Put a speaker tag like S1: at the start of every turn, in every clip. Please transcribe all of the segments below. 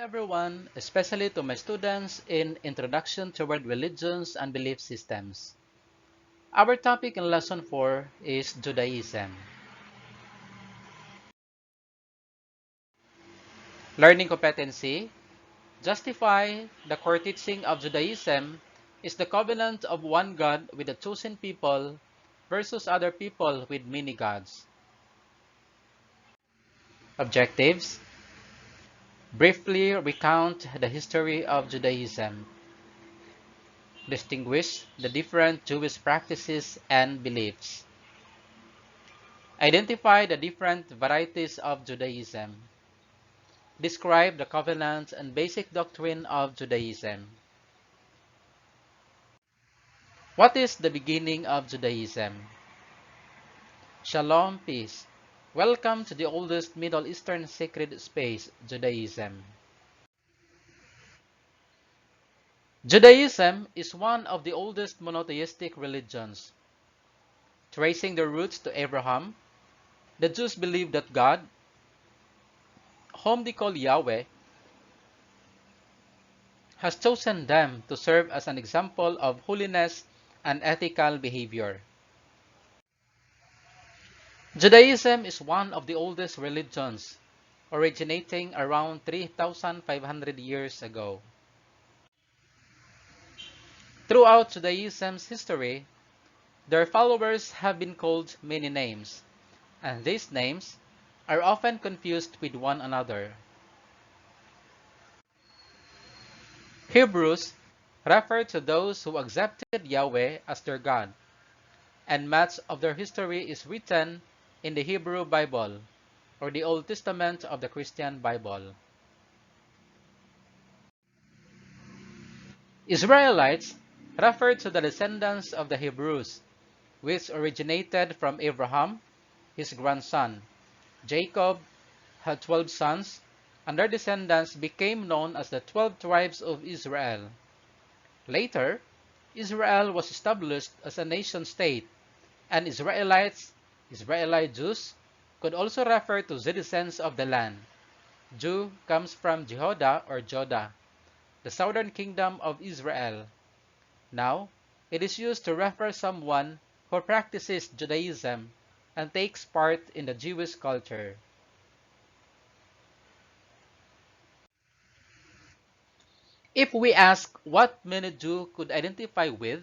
S1: everyone, especially to my students in Introduction to World Religions and Belief Systems. Our topic in Lesson 4 is Judaism. Learning competency. Justify the core teaching of Judaism is the covenant of one God with the chosen people versus other people with many gods. Objectives. Briefly recount the history of Judaism. Distinguish the different Jewish practices and beliefs. Identify the different varieties of Judaism. Describe the covenants and basic doctrine of Judaism. What is the beginning of Judaism? Shalom, peace. Welcome to the oldest Middle Eastern sacred space, Judaism. Judaism is one of the oldest monotheistic religions. Tracing their roots to Abraham, the Jews believed that God, whom they call Yahweh, has chosen them to serve as an example of holiness and ethical behavior. Judaism is one of the oldest religions, originating around 3,500 years ago. Throughout Judaism's history, their followers have been called many names, and these names are often confused with one another. Hebrews refer to those who accepted Yahweh as their God, and much of their history is written in the Hebrew Bible, or the Old Testament of the Christian Bible. Israelites refer to the descendants of the Hebrews, which originated from Abraham, his grandson. Jacob had 12 sons, and their descendants became known as the 12 tribes of Israel. Later, Israel was established as a nation-state, and Israelite Jews, could also refer to citizens of the land. Jew comes from Jehodah or Jodah, the southern kingdom of Israel. Now, it is used to refer someone who practices Judaism and takes part in the Jewish culture. If we ask what many Jews could identify with,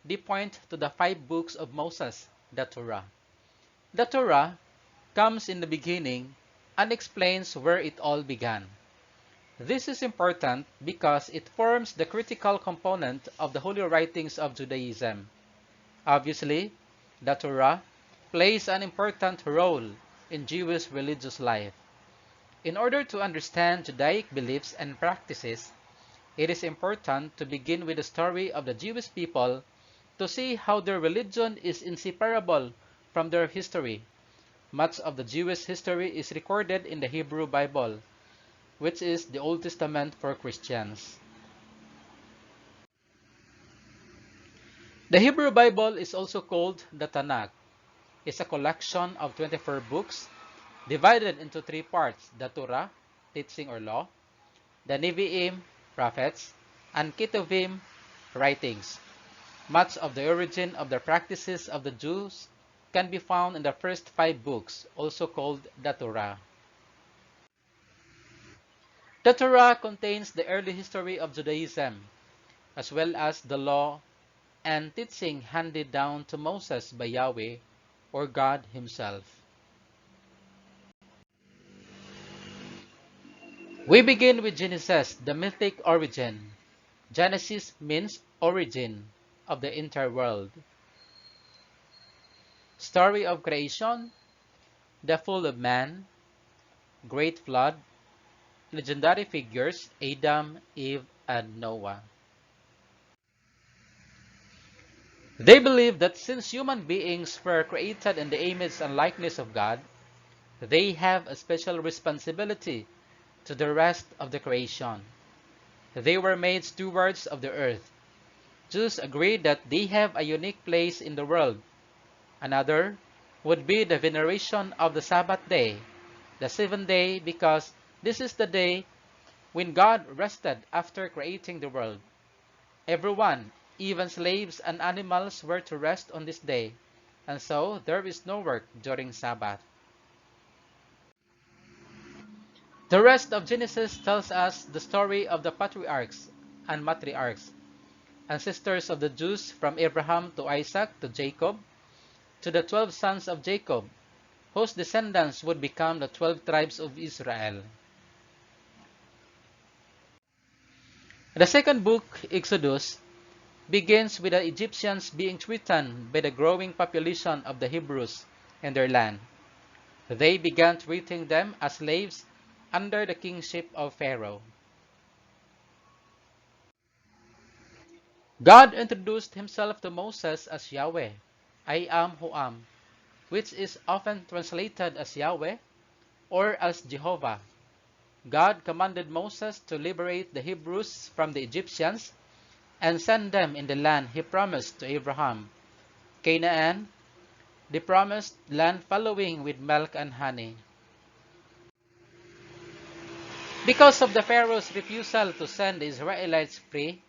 S1: they point to the 5 books of Moses, the Torah. The Torah comes in the beginning and explains where it all began. This is important because it forms the critical component of the holy writings of Judaism. Obviously, the Torah plays an important role in Jewish religious life. In order to understand Judaic beliefs and practices, it is important to begin with the story of the Jewish people to see how their religion is inseparable from their history. Much of the Jewish history is recorded in the Hebrew Bible, which is the Old Testament for Christians. The Hebrew Bible is also called the Tanakh. It's a collection of 24 books divided into 3 parts: the Torah, teaching or law; the Nevi'im, prophets; and Ketuvim, writings. Much of the origin of the practices of the Jews can be found in the first 5 books, also called the Torah. The Torah contains the early history of Judaism, as well as the law and teaching handed down to Moses by Yahweh, or God Himself. We begin with Genesis, the mythic origin. Genesis means origin of the entire world. Story of creation, the fall of man, great flood, legendary figures Adam, Eve, and Noah. They believe that since human beings were created in the image and likeness of God, they have a special responsibility to the rest of the creation. They were made stewards of the earth. Jews agree that they have a unique place in the world. Another would be the veneration of the Sabbath day, the 7th day, because this is the day When God rested after creating the world, everyone, even slaves and animals, were to rest on this day, and so there is no work during Sabbath. The rest of Genesis tells us the story of the patriarchs and matriarchs, ancestors of the Jews from Abraham to Isaac to Jacob, to the 12 sons of Jacob, whose descendants would become the 12 tribes of Israel. The second book, Exodus, begins with the Egyptians being threatened by the growing population of the Hebrews in their land. They began treating them as slaves under the kingship of Pharaoh. God introduced himself to Moses as Yahweh, I am who am, which is often translated as Yahweh or as Jehovah. God commanded Moses to liberate the Hebrews from the Egyptians and send them in the land he promised to Abraham, Canaan, the promised land flowing with milk and honey. Because of the Pharaoh's refusal to send the Israelites free,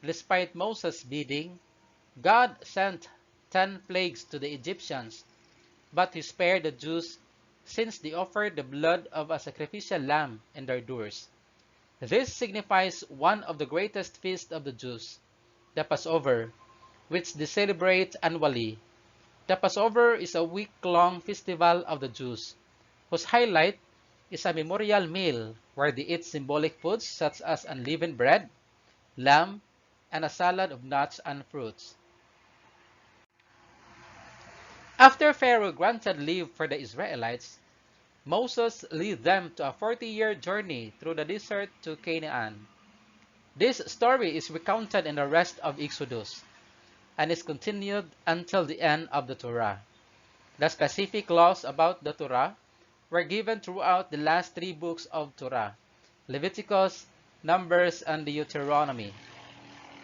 S1: despite Moses' bidding, God sent 10 plagues to the Egyptians, but he spared the Jews since they offered the blood of a sacrificial lamb in their doors. This signifies one of the greatest feasts of the Jews, the Passover, which they celebrate annually. The Passover is a week-long festival of the Jews, whose highlight is a memorial meal where they eat symbolic foods such as unleavened bread, lamb, and a salad of nuts and fruits. After Pharaoh granted leave for the Israelites, Moses led them to a 40-year journey through the desert to Canaan. This story is recounted in the rest of Exodus and is continued until the end of the Torah. The specific laws about the Torah were given throughout the last 3 books of Torah, Leviticus, Numbers, and Deuteronomy.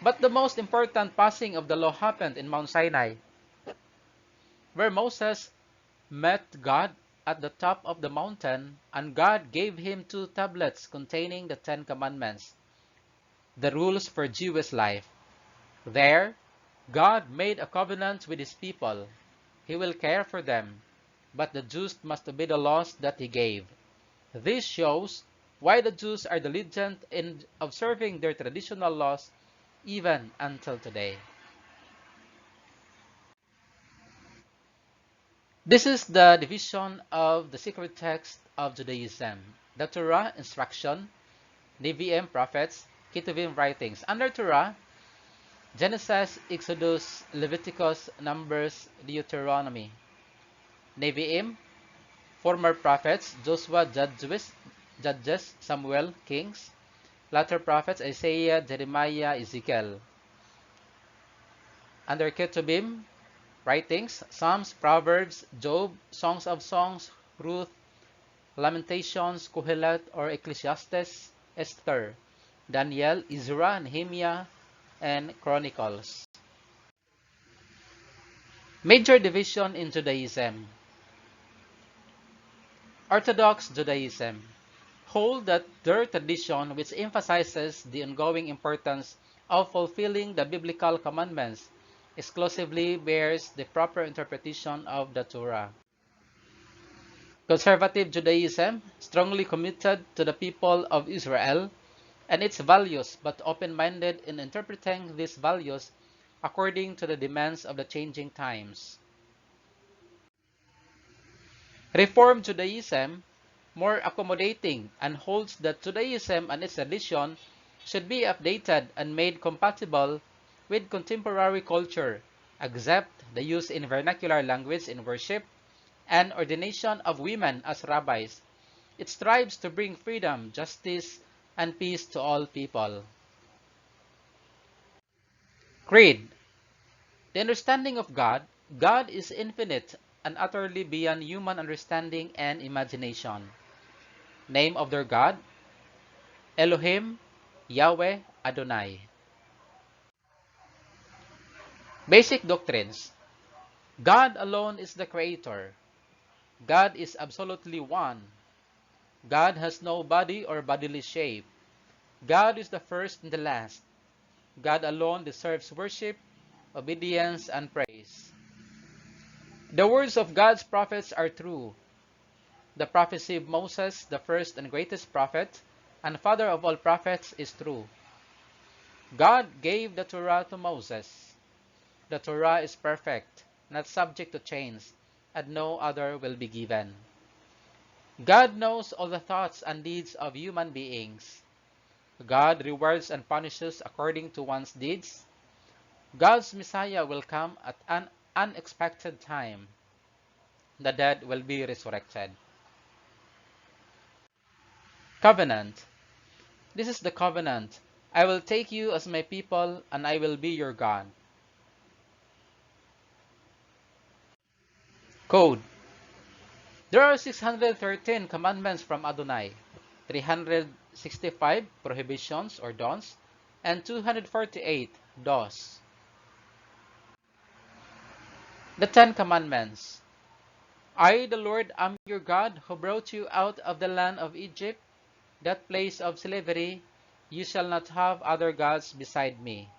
S1: But the most important passing of the law happened in Mount Sinai, where Moses met God at the top of the mountain, and God gave him 2 tablets containing the 10 commandments, the rules for Jewish life. There, God made a covenant with his people. He will care for them, but the Jews must obey the laws that he gave. This shows why the Jews are diligent in observing their traditional laws even until today. This is the division of the secret text of Judaism: the Torah, instruction; Nevi'im, prophets; Ketuvim, writings. Under Torah, Genesis, Exodus, Leviticus, Numbers, Deuteronomy. Nevi'im, former prophets: Joshua, Judges, Samuel, Kings; latter prophets: Isaiah, Jeremiah, Ezekiel. Under Ketubim, writings: Psalms, Proverbs, Job, Songs of Songs, Ruth, Lamentations, Kohelet or Ecclesiastes, Esther, Daniel, Ezra, Nehemiah, and Chronicles. Major division in Judaism. Orthodox Judaism hold that their tradition, which emphasizes the ongoing importance of fulfilling the biblical commandments, exclusively bears the proper interpretation of the Torah. Conservative Judaism, strongly committed to the people of Israel and its values, but open-minded in interpreting these values according to the demands of the changing times. Reform Judaism, more accommodating, and holds that Judaism and its tradition should be updated and made compatible with contemporary culture, except the use in vernacular language in worship and ordination of women as rabbis. It strives to bring freedom, justice, and peace to all people. Creed. The understanding of God. God is infinite and utterly beyond human understanding and imagination. Name of their God: Elohim, Yahweh, Adonai. Basic doctrines. God alone is the creator. God is absolutely one. God has no body or bodily shape. God is the first and the last. God alone deserves worship, obedience, and praise. The words of God's prophets are true. The prophecy of Moses, the first and greatest prophet, and father of all prophets, is true. God gave the Torah to Moses. The Torah is perfect, not subject to change, and no other will be given. God knows all the thoughts and deeds of human beings. God rewards and punishes according to one's deeds. God's Messiah will come at an unexpected time. The dead will be resurrected. Covenant. This is the covenant. I will take you as my people, and I will be your God. Code. There are 613 commandments from Adonai, 365 prohibitions or don'ts, and 248 do's. The Ten Commandments. I, the Lord, am your God, who brought you out of the land of Egypt, that place of slavery. You shall not have other gods beside me.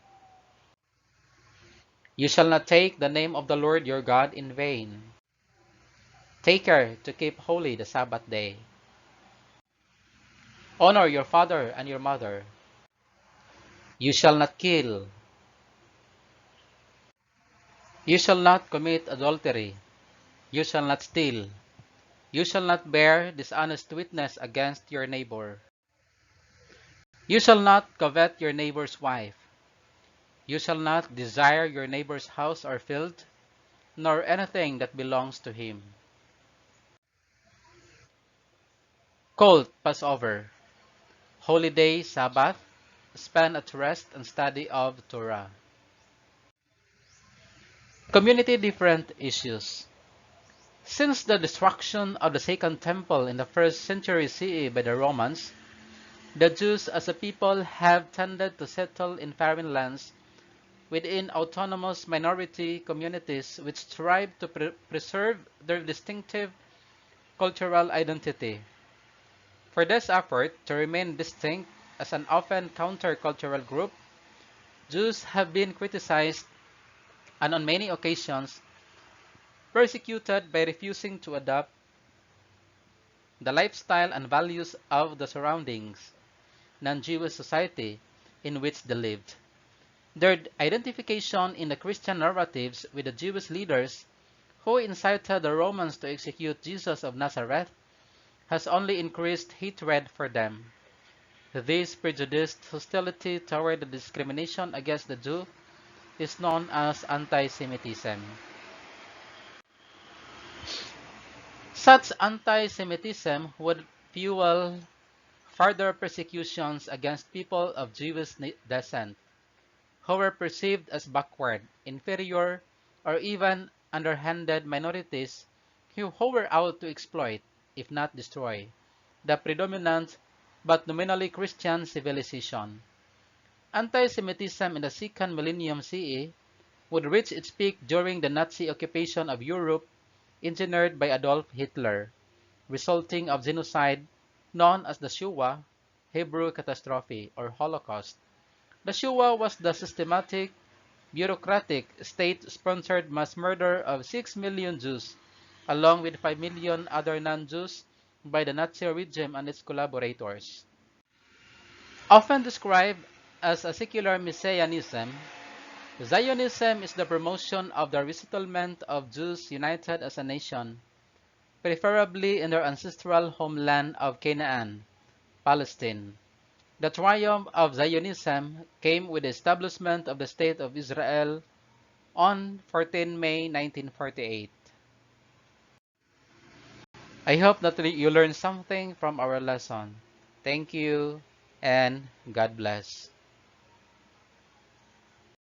S1: You shall not take the name of the Lord your God in vain. Take care to keep holy the Sabbath day. Honor your father and your mother. You shall not kill. You shall not commit adultery. You shall not steal. You shall not bear dishonest witness against your neighbor. You shall not covet your neighbor's wife. You shall not desire your neighbor's house or field, nor anything that belongs to him. Cult Passover. Holy day, Sabbath. Spend at rest and study of Torah. Community different issues. Since the destruction of the Second Temple in the 1st century CE by the Romans, the Jews as a people have tended to settle in foreign lands within autonomous minority communities which strive to preserve their distinctive cultural identity. For this effort to remain distinct as an often countercultural group, Jews have been criticized and on many occasions persecuted by refusing to adopt the lifestyle and values of the surroundings non-Jewish society in which they lived. Their identification in the Christian narratives with the Jewish leaders who incited the Romans to execute Jesus of Nazareth has only increased hatred for them. This prejudiced hostility toward the discrimination against the Jew is known as anti-Semitism. Such anti-Semitism would fuel further persecutions against people of Jewish descent who were perceived as backward, inferior, or even underhanded minorities who were out to exploit, if not destroy, the predominant but nominally Christian civilization. Anti-Semitism in the second millennium CE would reach its peak during the Nazi occupation of Europe engineered by Adolf Hitler, resulting of genocide known as the Shoah, Hebrew catastrophe, or Holocaust. The Shoah was the systematic, bureaucratic, state-sponsored mass murder of 6 million Jews, along with 5 million other non-Jews, by the Nazi regime and its collaborators. Often described as a secular messianism, Zionism is the promotion of the resettlement of Jews united as a nation, preferably in their ancestral homeland of Canaan, Palestine. The triumph of Zionism came with the establishment of the State of Israel on 14 May 1948. I hope that you learned something from our lesson. Thank you and God bless.